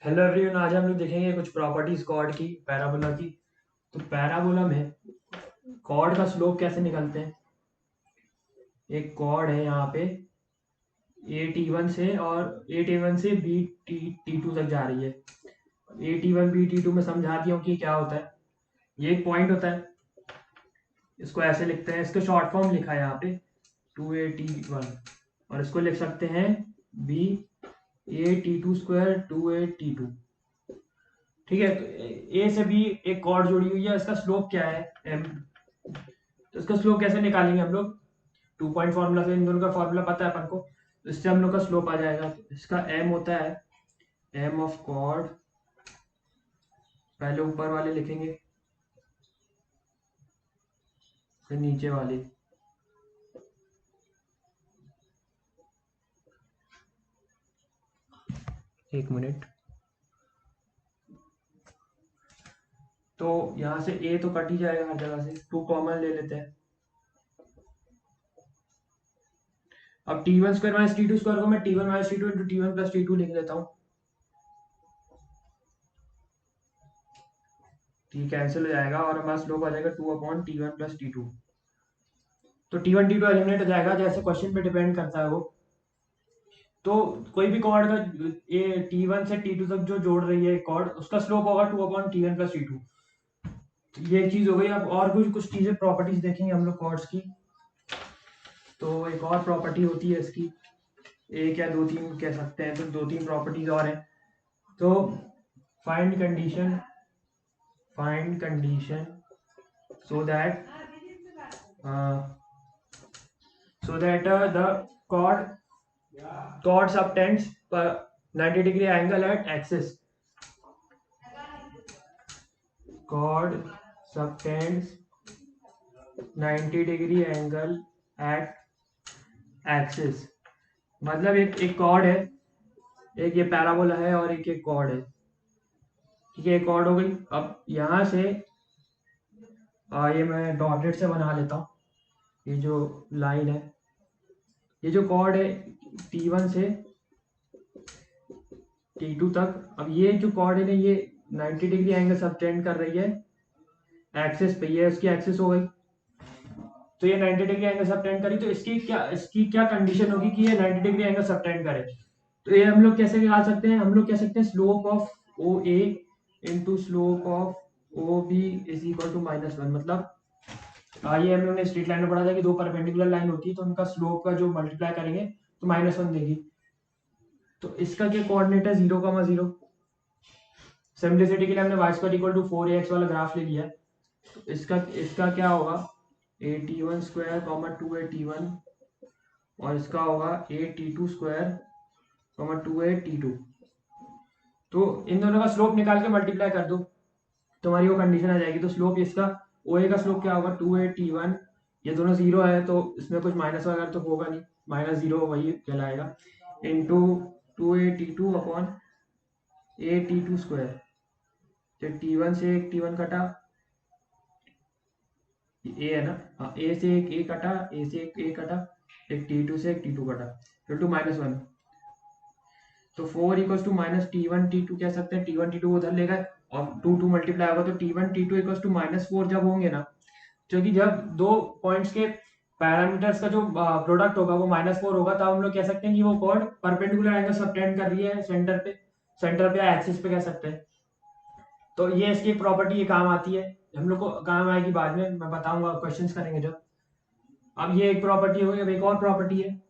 Hello everyone, आज हम लोग देखेंगे कुछ प्रॉपर्टीज कॉर्ड की, पैराबोला की। तो पैराबोला में कॉर्ड का स्लोप कैसे निकलते हैं। एक कॉर्ड है यहाँ पे ए टी वन से, और ए टी वन से बी टी टू तक जा रही है। A t one b t two में समझा दिया हूँ कि क्या होता है। ये एक पॉइंट होता है, इसको ऐसे लिखते हैं, इसका शॉर्ट फॉर्म लिखा है यहाँ पे टू ए टी वन, और इसको लिख सकते हैं b a t two square two a t two. ठीक है, तो ए से बी एक कॉर्ड जुड़ी हुई है, इसका स्लोप क्या है एम। तो इसका स्लोप कैसे निकालेंगे हम लोग। 2 पॉइंट फॉर्मूला से इन दोनों का फॉर्मूला पता है अपन को, तो इससे हम लोग का स्लोप आ जाएगा। तो इसका एम होता है एम ऑफ कॉर्ड, पहले ऊपर वाले लिखेंगे फिर नीचे वाले। एक मिनट। तो यहाँ से ए तो कट ही जाएगा हर जगह से, 2 कॉमन ले लेते हैं। अब t one square minus t two square को मैं t one minus t two into t one plus t two लिख देता हूँ। ठीक, कैंसिल हो जाएगा और हमारा स्लोप आ जाएगा 2/T1 प्लस टी टू। तो t one t two eliminate हो जाएगा, जैसे क्वेश्चन पे डिपेंड करता है वो। तो कोई भी कॉर्ड का ये टी वन से टी टू तक जो जोड़ रही है कॉर्ड, उसका स्लोप होगा 2/T1 प्लस टी टू। ये एक चीज हो गई। अब और कुछ कुछ चीजें प्रॉपर्टीज देखेंगे हम लोग कॉर्ड्स की। तो एक और प्रॉपर्टी होती है इसकी, एक या दो तीन कह सकते हैं, तो 2-3 प्रॉपर्टीज और हैं। तो find condition so that the chord subtends 90 degree angle at axis. Chord subtends 90 degree angle at axis। मतलब एक कॉर्ड है, एक ये पैराबोला है और एक कॉर्ड है। ठीक है, एक कॉर्ड हो गई। अब यहाँ से ये मैं डॉटेड से बना लेता हूँ, ये जो लाइन है, ये जो कॉर्ड है T1 से T2 तक। अब ये जो कॉर्ड है ना, ये 90 डिग्री एंगल सबटेंड कर रही है एक्सिस पे, ये उसकी एक्सिस हो गई। तो ये 90 डिग्री एंगल सबटेंड करी, तो इसकी क्या कंडीशन होगी कि ये 90 डिग्री एंगल सबटेंड करे। तो ये हम लोग कैसे निकाल सकते हैं, हम लोग कह सकते हैं slope of o a into slope of o b is equal to -1। मतलब ये हम लोग ने स्ट्रेट लाइन में पढ़ा था कि दो परपेंडिकुलर लाइन होती है, तो उनका स्लोप का जो मल्टीप्लाई करेंगे तो -1 देगी। तो इसका क्या कोऑर्डिनेट है 0,0। सिंपलिसिटी के लिए हमने y square equal to 4ax वाला ग्राफ ले लिया है। तो इसका क्या होगा a t1 square comma 2a t1, और इसका होगा a t2 square comma 2a t2। तो इन दोनों का स्लोप निकाल के मल्टीप्लाई कर दो, तुम्हारी वो कंडीशन आ जाएगी। तो स्लोप इसका OA का स्लोप क्या होगा 2a t1। ये दोनों 0 है तो इसमें कुछ माइनस वगैरह तो होगा नहीं, -0 वही कहलाएगा, into 2a t2 upon a t2 square. तो T1 से एक T1 कटा, ए है ना, हाँ, ए से एक ए कटा, ए से एक ए कटा, एक T2 से एक T2 कटा, फिर टू -1। तो 4 इक्वल्स टू -T1 T2 कह सकते हैं। T1 T2 उधर ले गए और 2 मल्टीप्लाई होगा, तो T1 T2 इक्वल्स टू -4 जब होंगे ना, क्योंकि जब दो पॉइंट्स के पैरामीटर्स का जो प्रोडक्ट होगा वो -4 होगा, तब हम लोग कह सकते हैं कि वो कॉर्ड परपेंडिकुलर एंगल सबटेंड कर रही है सेंटर पे एक्सिस पे कह सकते हैं। तो ये इसकी एक प्रॉपर्टी ये काम आती है, हम लोग को काम आएगी बाद में, मैं बताऊंगा क्वेश्चंस करेंगे जब। अब ये एक प्रॉपर्टी हो गई, अब एक और प्रॉपर्टी है।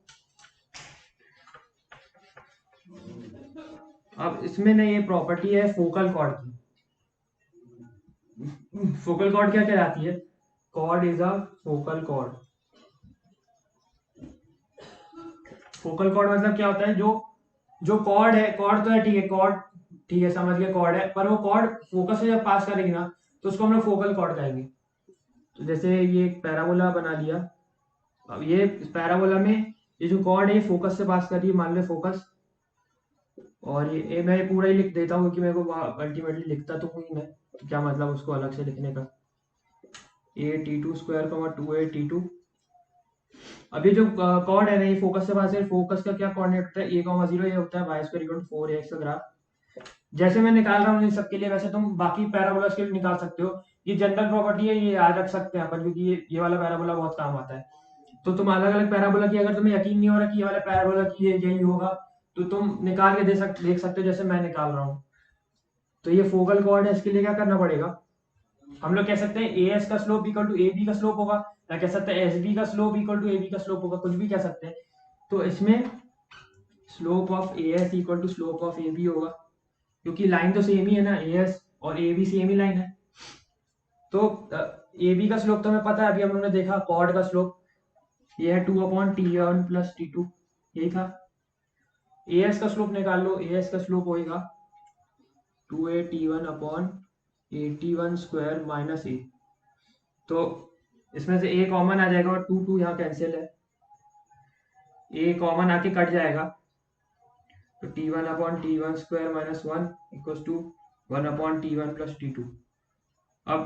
अब इसमें ना ये प्रॉपर्टी है फोकल कॉर्ड की। फोकल कॉर्ड क्या कहलाती है, chord is a focal chord. Focal chord मतलब क्या होता है, जो जो कॉर्ड है, कॉर्ड तो है, ठीक है, कॉर्ड ठीक है, समझ गए कॉर्ड है, पर वो कॉर्ड फोकस से जब पास करेगी ना, तो उसको हम लोग फोकल कॉर्ड कहेंगे। तो जैसे ये एक पैराबोला बना लिया, अब ये पैराबोला में ये जो कॉर्ड है ये फोकस से पास कर रही है, मान लो फोकस। और ये मैं पूरा ही लिख देता हूँ क्योंकि मेरे को अल्टीमेटली लिखता तो हूँ ही मैं, तो क्या मतलब उसको अलग से लिखने का। a t2 square comma 2a t2। अब ये जो कॉर्ड है ना, ये फोकस से पास है, फोकस का क्या कोऑर्डिनेट होता है a, 0, ये होता है y square equal to 4ax का ग्राफ। जैसे मैं निकाल रहा हूँ इन सबके लिए, वैसे तुम बाकी पैराबोलास के लिए निकाल सकते हो। ये जनरल प्रॉपर्टी है, ये याद रख सकते हैं अपन, क्योंकि ये वाला पैराबोला बहुत काम आता है। तो तुम अलग अलग पैराबोला की, अगर तुम्हें यकीन नहीं हो रहा कि ये वाला पैराबोला की यही होगा, तो तुम निकाल के देख सकते हो, जैसे मैं निकाल रहा हूँ। तो ये फोकल कॉर्ड है, इसके लिए क्या करना पड़ेगा, हम लोग कह सकते हैं ए एस का slope equal to a b का स्लोप होगा, या कह सकते हैं एस बी का slope equal to a b का स्लोप होगा, कुछ भी कह सकते हैं। तो इसमें slope of a s equal to slope of a b होगा, क्योंकि लाइन तो सेम ही है ना, ए एस और A B same he line है। तो ए बी का स्लोप तो हमें पता है, अभी हम लोगों ने देखा कॉर्ड का स्लोप, ये है 2/T1 + T2, यही था। ए एस का स्लोप निकाल लो, ए एस का स्लोप होएगा 2AT1/81² - A। तो इसमें से a कॉमन आ जाएगा और 2 यहाँ कैंसिल है, a कॉमन आके कट जाएगा, तो T1/T1² - 1 = 1/T1 + T2। अब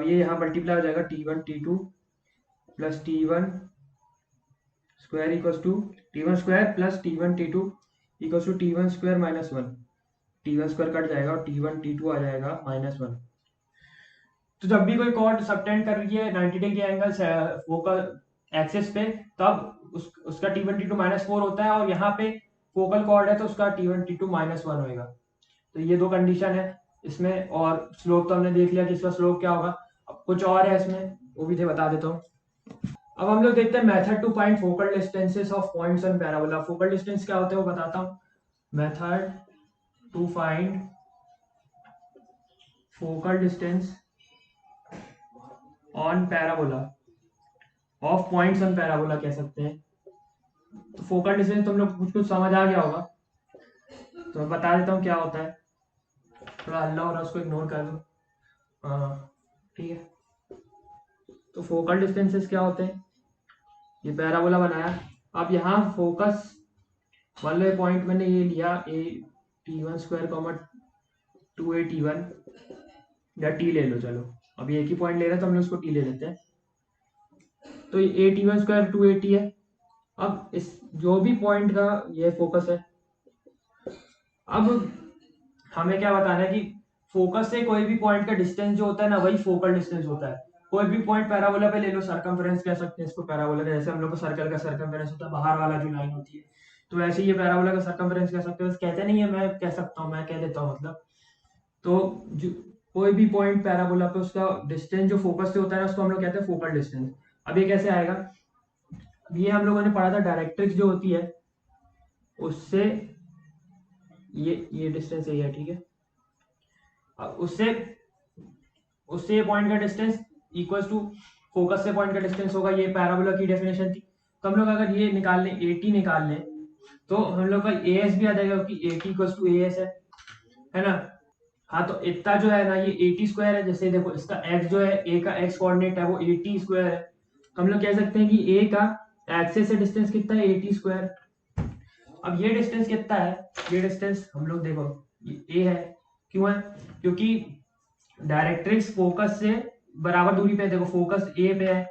ये यहाँ मल्टीप्लाई हो जाएगा, T1 T2 + T1² = T1² + T1 T2 = T1² - 1। T1² cut जाएगा और T1 T2 आ जाएगा -1। तो जब भी कोई कॉर्ड सबटेंड कर रही है 90 डिग्री एंगल फोकल एक्सिस पे, तब उसका T1 T2 -4 होता है, और यहाँ पे फोकल कॉर्ड है तो उसका T1 T2 -1 होएगा। तो ये दो कंडीशन है इसमें। और स्लोप तो हमने देख लिया कि इसका स्लोप क्या होगा। अब कुछ और है इसमें, वो भी बता देता हूँ। अब हम लोग देखते हैं method to find focal distances of points on parabola. Focal distance क्या होता है वो बताता हूँ। Method to find focal distance on parabola, of points on parabola कह सकते हैं। तो फोकल डिस्टेंस तुम लोग कुछ समझ आ गया होगा, तो मैं बता देता हूँ क्या होता है। थोड़ा हल्ला हो रहा है, उसको इग्नोर कर दो। हाँ ठीक है। तो फोकल डिस्टेंसेस क्या होते हैं, ये पैराबोला बनाया, अब यहाँ फोकस वाले पॉइंट मैंने ये लिया AT1², 2AT1, या T ले लो, चलो अब एक ही पॉइंट ले रहे हैं तो हम लोग उसको T ले लेते हैं। तो ये AT1² 2AT है। अब इस जो भी पॉइंट का ये फोकस है, अब हमें क्या बताना है कि फोकस से कोई भी पॉइंट का डिस्टेंस जो होता है ना, वही फोकल डिस्टेंस होता है। कोई भी पॉइंट पैराबोला पे ले लो, सर्कमफेरेंस कह सकते हैं इसको पैराबोला का, जैसे हम लोग को सर्कल का सर्कमफेरेंस होता है, बाहर वाला जो लाइन होती है, तो वैसे ये पैराबोला का सर्कमफेरेंस कह सकते हो। कहते नहीं है, मैं कह सकता हूँ, मैं कह देता हूँ मतलब। तो जो कोई भी पॉइंट पैराबोला पे उसका डिस्टेंस जो फोकस से होता है ना, उसको हम लोग कहते हैं फोकल डिस्टेंस। अब ये कैसे आएगा, ये हम लोगों ने पढ़ा था, डायरेक्ट्रिक्स जो होती है उससे ये डिस्टेंस यही है, ठीक है। अब उससे ये पॉइंट का डिस्टेंस इक्वल्स टू फोकस से पॉइंट का डिस्टेंस होगा। ये पैराबोला की डेफिनेशन थी। तो हम लोग अगर ये निकाल लें, AT निकाल लें, तो हम लोग का AS भी आ जाएगा, क्योंकि AT इक्वल्स टू AS है ना। हाँ, तो इतना जो है ना, ये AT² है। जैसे देखो, इसका x जो है, a का x कोऑर्डिनेट है वो AT² है। हम लोग कह सकते हैं कि a का एक्सिस से डिस्टेंस कितना है, AT²। अब ये डिस्टेंस कितना है, ये डिस्टेंस हम लोग देखो, ये a है। क्यों है, क्योंकि डायरेक्ट्रिक्स फोकस से बराबर दूरी पे है। देखो फोकस a पे है,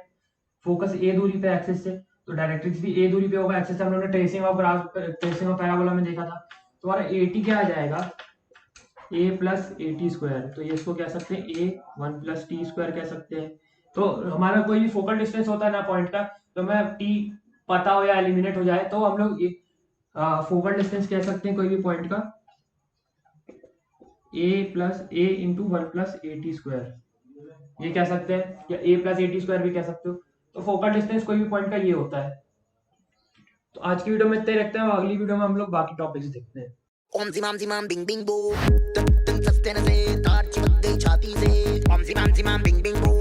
फोकस a दूरी पे एक्सिस से, तो डायरेक्ट्रिक्स भी a दूरी पे होगा एक्सिस से। हम लोगों ने ट्रेसिंग ऑफ पैराबोला में देखा था। तो हमारा AT क्या आ जाएगा, a + AT²। तो ये इसको कह सकते हैं A1 + T² कह सकते हैं। तो हमारा कोई भी फोकल डिस्टेंस होता है ना पॉइंट का, तो मैं T पता हो या एलिमिनेट हो जाए, तो हम लोग फोकल डिस्टेंस कह सकते हैं कोई भी पॉइंट का A + A × 1 + AT², ये कह सकते हैं, या A + AT² भी कह सकते हो। तो फोकल डिस्टेंस कोई भी पॉइंट का ये होता है। तो आज की वीडियो में इतना ही रखते हैं, अगली वीडियो में हम लोग बाकी टॉपिक्स देखते हैं। ओम जिमाम जिमाम बिंग बिंग बो, तन तन सस्ते न से तार चिपक गई छाती से। ओम जिमाम जिमाम बिंग बिंग बो।